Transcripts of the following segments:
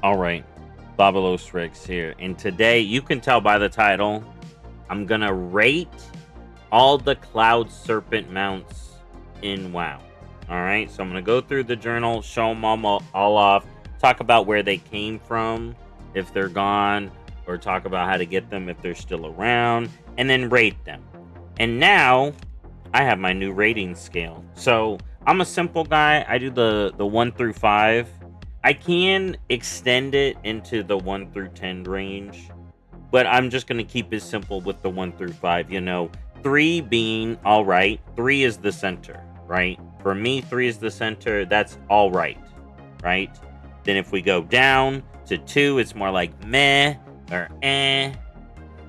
All right, BobalosRex here, and today you can tell by the title, I'm gonna rate all the Cloud Serpent mounts in WoW. All right, so I'm gonna go through the journal, show them all off, talk about where they came from, if they're gone, or talk about how to get them if they're still around, and then rate them. And now I have my new rating scale. So I'm a simple guy. I do the 1 through 5. I can extend it into the 1 through 10 range, but I'm just going to keep it simple with the 1 through 5. 3 being all right. 3 is the center, right? For me, 3 is the center. That's all right, right? Then if we go down to 2, it's more like meh or eh.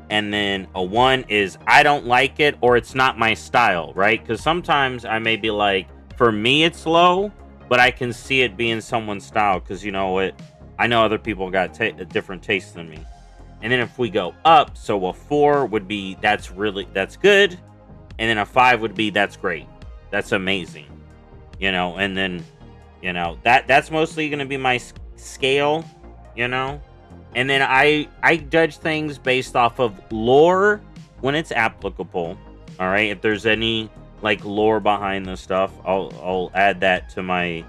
And then a 1 is I don't like it or it's not my style, right? Because sometimes I may be like, for me it's low, but I can see it being someone's style because you know what? I know other people got a different taste than me. And then if we go up, so a 4 would be that's good. And then a 5 would be that's great. That's amazing. And then, that's mostly going to be my scale, And then I judge things based off of lore when it's applicable. All right, if there's any like lore behind the stuff, I'll add that to my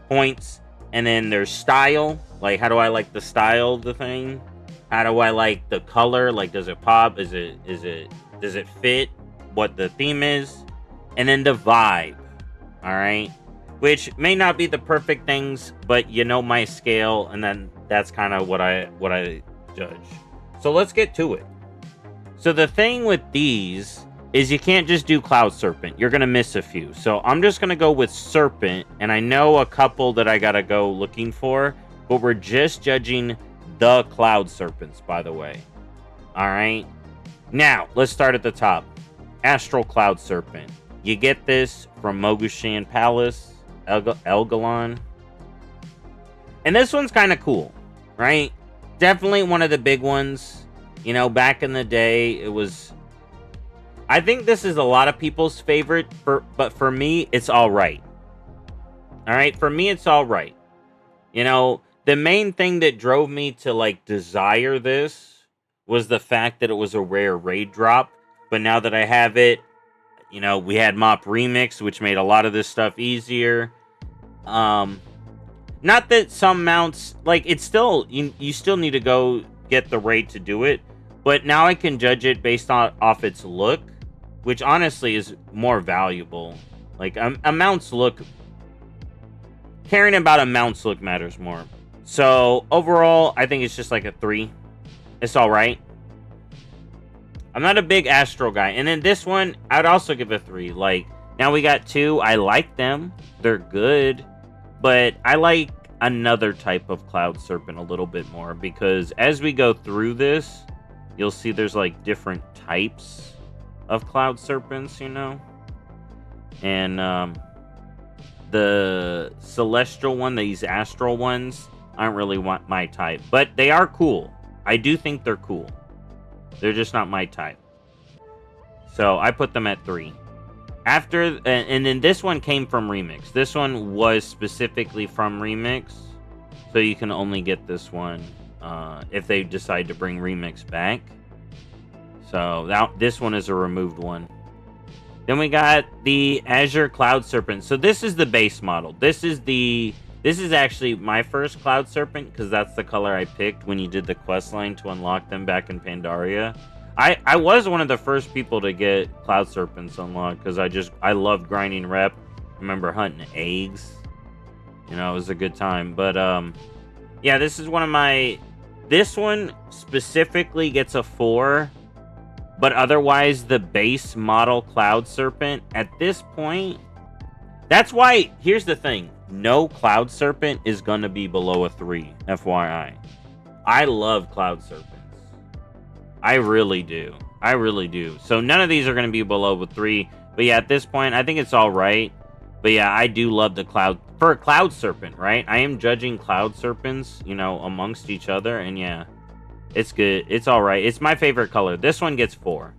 points. And then there's style, like how do I like the style of the thing? How do I like the color? Like does it pop? Does it fit what the theme is? And then the vibe. All right, which may not be the perfect things, but my scale, and then that's kind of what I judge. So let's get to it. So the thing with these is you can't just do Cloud Serpent. You're going to miss a few. So I'm just going to go with Serpent, and I know a couple that I got to go looking for, but we're just judging the Cloud Serpents, by the way. All right. Now, let's start at the top. Astral Cloud Serpent. You get this from Mogushan Palace, Elgalon. And this one's kind of cool, right? Definitely one of the big ones. Back in the day, it was... I think this is a lot of people's favorite, but for me, it's all right. All right? For me, it's all right. The main thing that drove me to, desire this was the fact that it was a rare raid drop. But now that I have it, we had Mop Remix, which made a lot of this stuff easier. Not that some mounts, it's still, you still need to go get the raid to do it. But now I can judge it based off its look, which honestly is more valuable. A mount's look, caring about a mount's look matters more. So overall, I think it's just like a 3. It's all right. I'm not a big Astral guy. And then this one, I'd also give a 3. Now we got 2. I like them. They're good. But I like another type of Cloud Serpent a little bit more. Because as we go through this, you'll see there's different types of Cloud Serpents, And the Celestial one, these Astral ones, aren't really my type. But they are cool. I do think they're cool. They're just not my type. So I put them at 3. And then this one came from Remix. This one was specifically from Remix. So you can only get this one if they decide to bring Remix back. So this one is a removed one. Then we got the Azure Cloud Serpent. So this is the base model. This is actually my first Cloud Serpent because that's the color I picked when you did the quest line to unlock them back in Pandaria. I was one of the first people to get Cloud Serpents unlocked because I loved grinding rep. I remember hunting eggs. It was a good time. But yeah, this is one of my... This one specifically gets a 4. But otherwise, the base model Cloud Serpent, at this point... That's why, here's the thing. No Cloud Serpent is going to be below a 3, FYI. I love Cloud Serpents. I really do. I really do. So none of these are going to be below a 3. But yeah, at this point, I think it's all right. But yeah, I do love the Cloud... For a Cloud Serpent, right? I am judging Cloud Serpents, amongst each other. And yeah, it's good. It's all right. It's my favorite color. This one gets 4.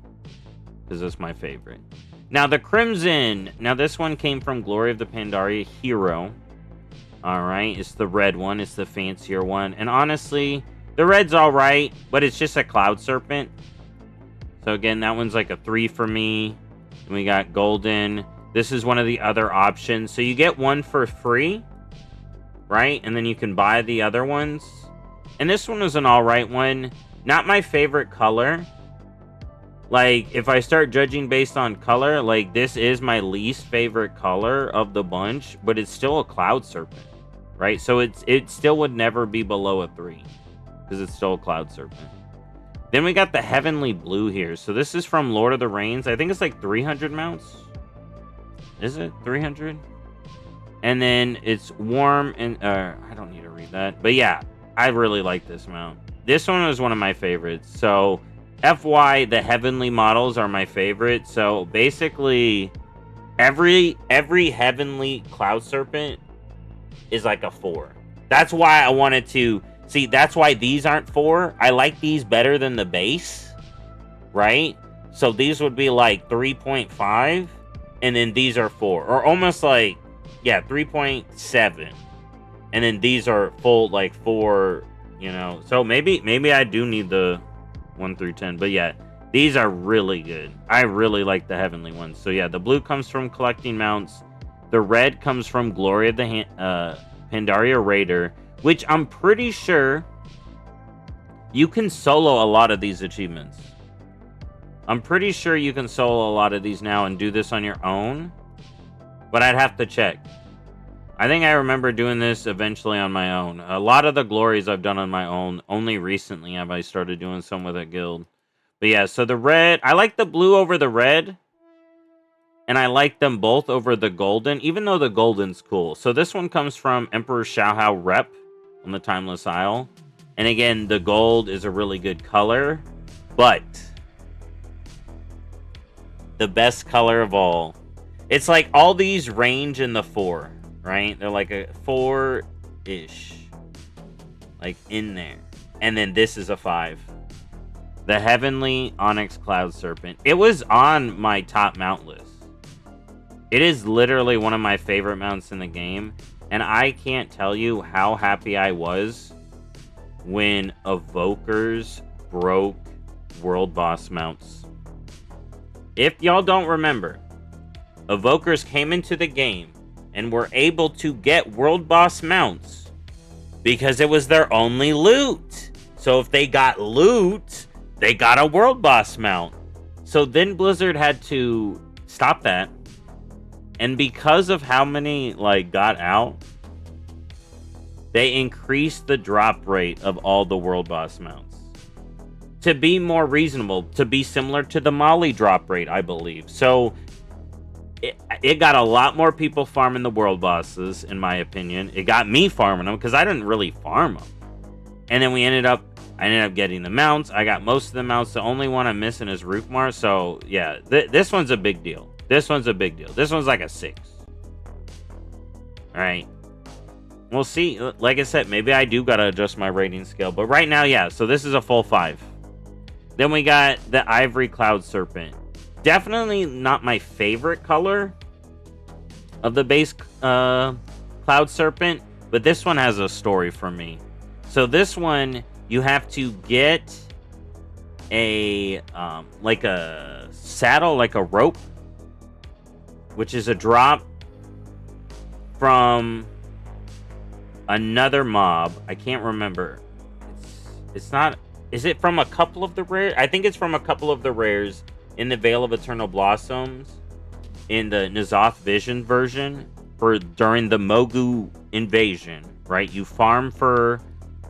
Because it's my favorite. Now, the Crimson. Now, this one came from Glory of the Pandaria Hero. All right, it's the red one. It's the fancier one. And honestly, the red's all right, but it's just a Cloud Serpent. So again, that one's like a 3 for me. And we got golden. This is one of the other options. So you get one for free, right? And then you can buy the other ones. And this one was an all right one. Not my favorite color. Like, if I start judging based on color, like, this is my least favorite color of the bunch, but it's still a Cloud Serpent, right? So it still would never be below a 3 because it's still a Cloud Serpent. Then we got the Heavenly Blue here. So this is from Lord of the Rings. I think it's like 300 mounts. Is it 300? And then it's warm and I don't need to read that. But yeah, I really like this mount. This one was one of my favorites. So FY, the Heavenly models are my favorite. So basically every Heavenly Cloud Serpent is like a 4. That's why I wanted to see, that's why these aren't 4. I like these better than the base, right? So these would be like 3.5, and then these are 4. Or almost like, yeah, 3.7. And then these are full, like 4, you know. So maybe I do need the 1 through 10. But yeah, these are really good. I really like the Heavenly ones. So yeah, the blue comes from collecting mounts. The red comes from Glory of the Pandaria Raider, which I'm pretty sure you can solo a lot of these achievements. I'm pretty sure you can solo a lot of these now and do this on your own, but I'd have to check. I think I remember doing this eventually on my own. A lot of the glories I've done on my own. Only recently have I started doing some with a guild. But yeah, so the red, I like the blue over the red. And I like them both over the golden, even though the golden's cool. So this one comes from Emperor Xiaohao Rep on the Timeless Isle. And again, the gold is a really good color. But the best color of all. It's like all these range in the 4, right? They're like a 4-ish. Like in there. And then this is a 5. The Heavenly Onyx Cloud Serpent. It was on my top mount list. It is literally one of my favorite mounts in the game. And I can't tell you how happy I was when Evokers broke World Boss mounts. If y'all don't remember, Evokers came into the game and were able to get World Boss mounts because it was their only loot. So if they got loot, they got a World Boss mount. So then Blizzard had to stop that. And because of how many like got out, they increased the drop rate of all the World Boss mounts to be more reasonable, to be similar to the Molly drop rate, I believe. So it got a lot more people farming the World Bosses, in my opinion. It got me farming them because I didn't really farm them. And then I ended up getting the mounts. I got most of the mounts. The only one I'm missing is Rookmar. So yeah, this one's a big deal. This one's a big deal. This one's like a 6. All right. We'll see. Like I said, maybe I do got to adjust my rating scale. But right now, yeah. So this is a full 5. Then we got the Ivory Cloud Serpent. Definitely not my favorite color of the base Cloud Serpent. But this one has a story for me. So this one, you have to get a like a saddle, like a rope, which is a drop from another mob. I can't remember. It's not. Is it from a couple of the rares? I think it's from a couple of the rares in the Veil of Eternal Blossoms in the N'Zoth Vision version for during the Mogu invasion, right? You farm for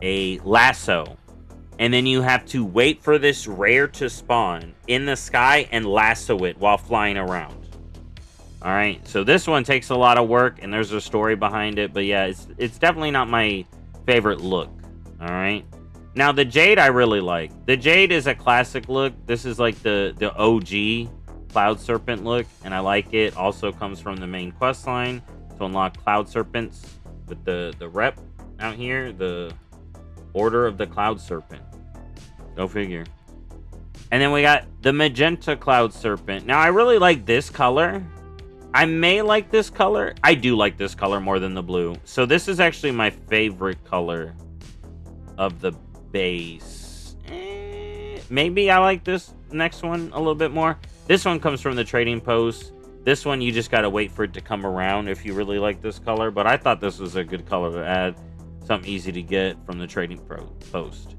a lasso, and then you have to wait for this rare to spawn in the sky and lasso it while flying around. All right, so this one takes a lot of work, and there's a story behind it. But yeah, it's definitely not my favorite look. All right. Now, the Jade I really like. The Jade is a classic look. This is like the OG Cloud Serpent look, and I like it. Also comes from the main quest line to unlock Cloud Serpents with the rep out here, the Order of the Cloud Serpent. Go figure. And then we got the Magenta Cloud Serpent. Now, I really like this color. I may like this color. I do like this color more than the blue. So this is actually my favorite color of the base. Maybe I like this next one a little bit more. This one comes from the trading post. This one, you just got to wait for it to come around if you really like this color. But I thought this was a good color to add. Something easy to get from the trading post.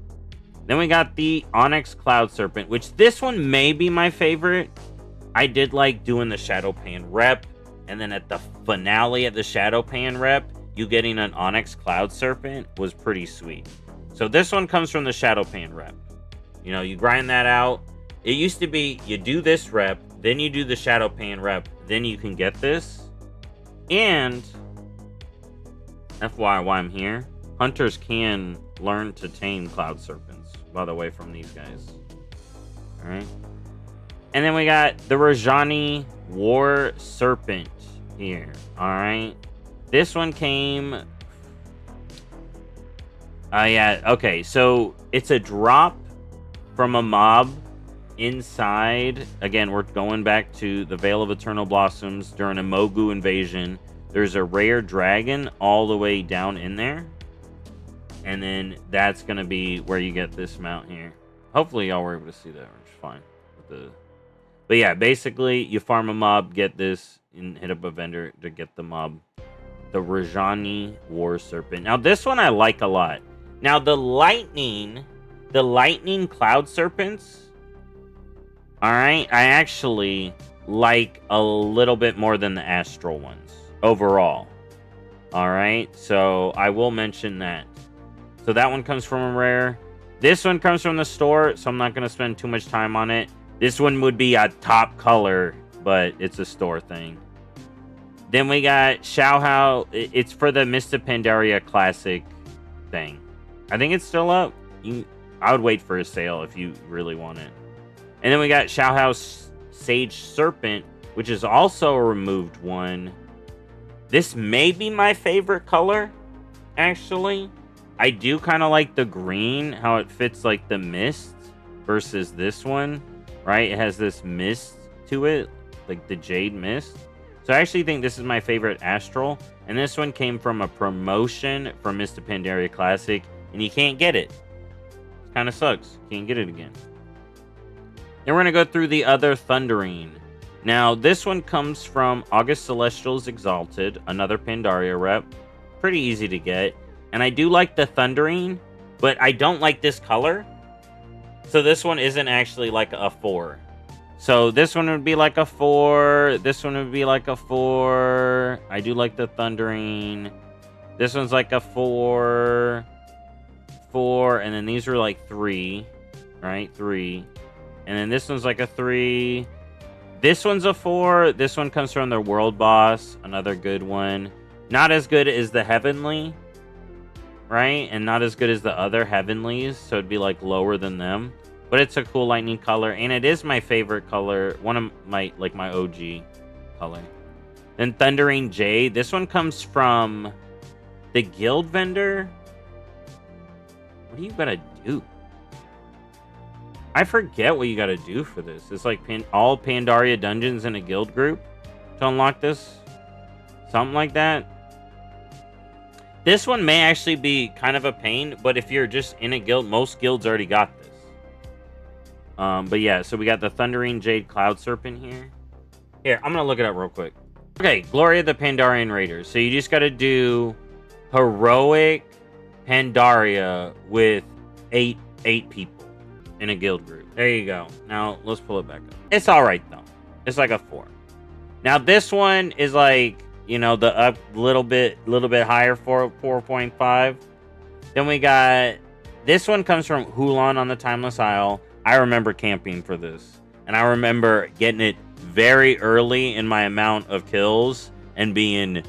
Then we got the Onyx Cloud Serpent, which this one may be my favorite. I did like doing the Shadow Pan rep. And then at the finale of the Shadow Pan rep, you getting an Onyx Cloud Serpent was pretty sweet. So this one comes from the Shadow Pan rep. You know, you grind that out. It used to be you do this rep, then you do the Shadow Pan rep, then you can get this. And FYI, why I'm here, hunters can learn to tame Cloud Serpents, by the way, from these guys. Alright. And then we got the Rajani War Serpent here. Alright. This one came... yeah, okay. So, it's a drop from a mob inside. Again, we're going back to the Veil of Eternal Blossoms during a Mogu invasion. There's a rare dragon all the way down in there. And then that's going to be where you get this mount here. Hopefully y'all were able to see that, which is fine. But yeah, basically you farm a mob, get this, and hit up a vendor to get the mob. The Rajani War Serpent. Now this one I like a lot. Now the lightning Cloud Serpents, alright, I actually like a little bit more than the Astral ones overall. Alright, so I will mention that. So that one comes from a rare. This one comes from the store, so I'm not going to spend too much time on it. This one would be a top color, but it's a store thing. Then we got Xiaohao. It's for the Mist of Pandaria Classic thing. I think it's still up. I would wait for a sale if you really want it. And then we got Xiaohao Sage Serpent, which is also a removed one. This may be my favorite color, actually. I do kind of like the green, how it fits like the mist versus this one, right? It has this mist to it, like the jade mist. So I actually think this is my favorite Astral. And this one came from a promotion from Mist of Pandaria Classic, and you can't get it. It kind of sucks. Can't get it again. Then we're going to go through the other Thundering. Now, this one comes from August Celestials Exalted, another Pandaria rep. Pretty easy to get. And I do like the Thundering, but I don't like this color. So this one isn't actually like a 4. So this one would be like a 4. This one would be like a 4. I do like the Thundering. This one's like a 4. 4. And then these are like 3. Right? 3. And then this one's like a 3. This one's a 4. This one comes from the World Boss. Another good one. Not as good as the Heavenly. Right? And not as good as the other Heavenlies. So it'd be like lower than them. But it's a cool lightning color. And it is my favorite color. One of my, like my OG color. Then Thundering Jade. This one comes from the guild vendor. What do you gotta do? I forget what you gotta do for this. It's like all Pandaria dungeons in a guild group to unlock this. Something like that. This one may actually be kind of a pain, but if you're just in a guild, most guilds already got this. But yeah, so we got the Thundering Jade Cloud Serpent here. Here, I'm going to look it up real quick. Okay, Glory of the Pandarian Raiders. So you just got to do Heroic Pandaria with 8 people in a guild group. There you go. Now, let's pull it back up. It's alright, though. It's like a 4. Now, this one is like... You know, the up little bit higher for 4.5. Then we got this one comes from Hulan on the Timeless Isle. I remember camping for this, and I remember getting it very early in my amount of kills and being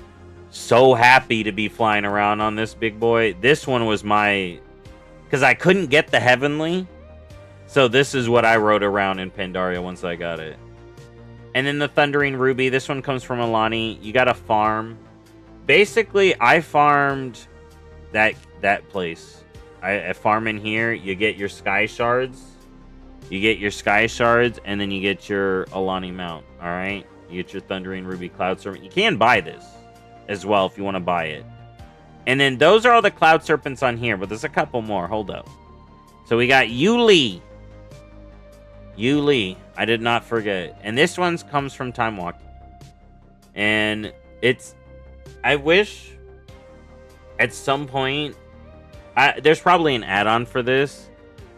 so happy to be flying around on this big boy. This one was my, because I couldn't get the Heavenly, so this is what I rode around in Pandaria once I got it. And then the Thundering Ruby. This one comes from Alani. You got to farm. Basically, I farmed that place. I farm in here. You get your Sky Shards. You get your Sky Shards, and then you get your Alani mount. All right? You get your Thundering Ruby Cloud Serpent. You can buy this as well if you want to buy it. And then those are all the Cloud Serpents on here, but there's a couple more. Hold up. So we got Yuli. Yuli. I did not forget. And this one comes from Time Walking. And it's... I wish at some point... there's probably an add-on for this,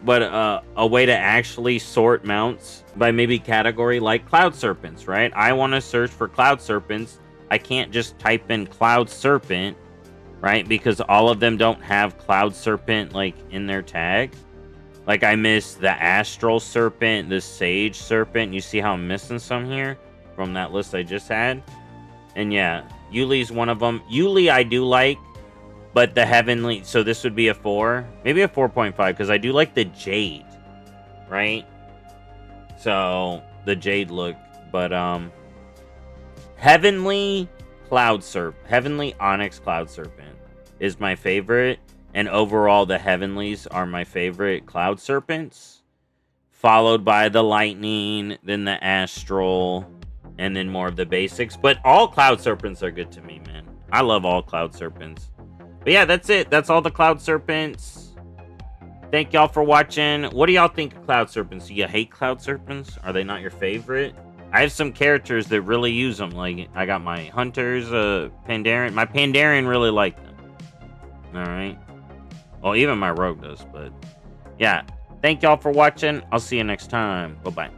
but a way to actually sort mounts by maybe category, like Cloud Serpents, right? I want to search for Cloud Serpents. I can't just type in Cloud Serpent, right? Because all of them don't have Cloud Serpent, like, in their tag. Like, I missed the Astral Serpent, the Sage Serpent. You see how I'm missing some here from that list I just had? And yeah, Yuli's one of them. Yuli I do like, but the Heavenly... So this would be a 4. Maybe a 4.5, because I do like the Jade, right? So, the Jade look. But, Heavenly Cloud Serpent. Heavenly Onyx Cloud Serpent is my favorite. And overall, the Heavenlies are my favorite Cloud Serpents. Followed by the Lightning, then the Astral, and then more of the basics. But all Cloud Serpents are good to me, man. I love all Cloud Serpents. But yeah, that's it. That's all the Cloud Serpents. Thank y'all for watching. What do y'all think of Cloud Serpents? Do you hate Cloud Serpents? Are they not your favorite? I have some characters that really use them. Like, I got my Hunters, Pandaren. My Pandaren really like them. Alright. Well, even my Rogue does, but... Yeah. Thank y'all for watching. I'll see you next time. Bye-bye.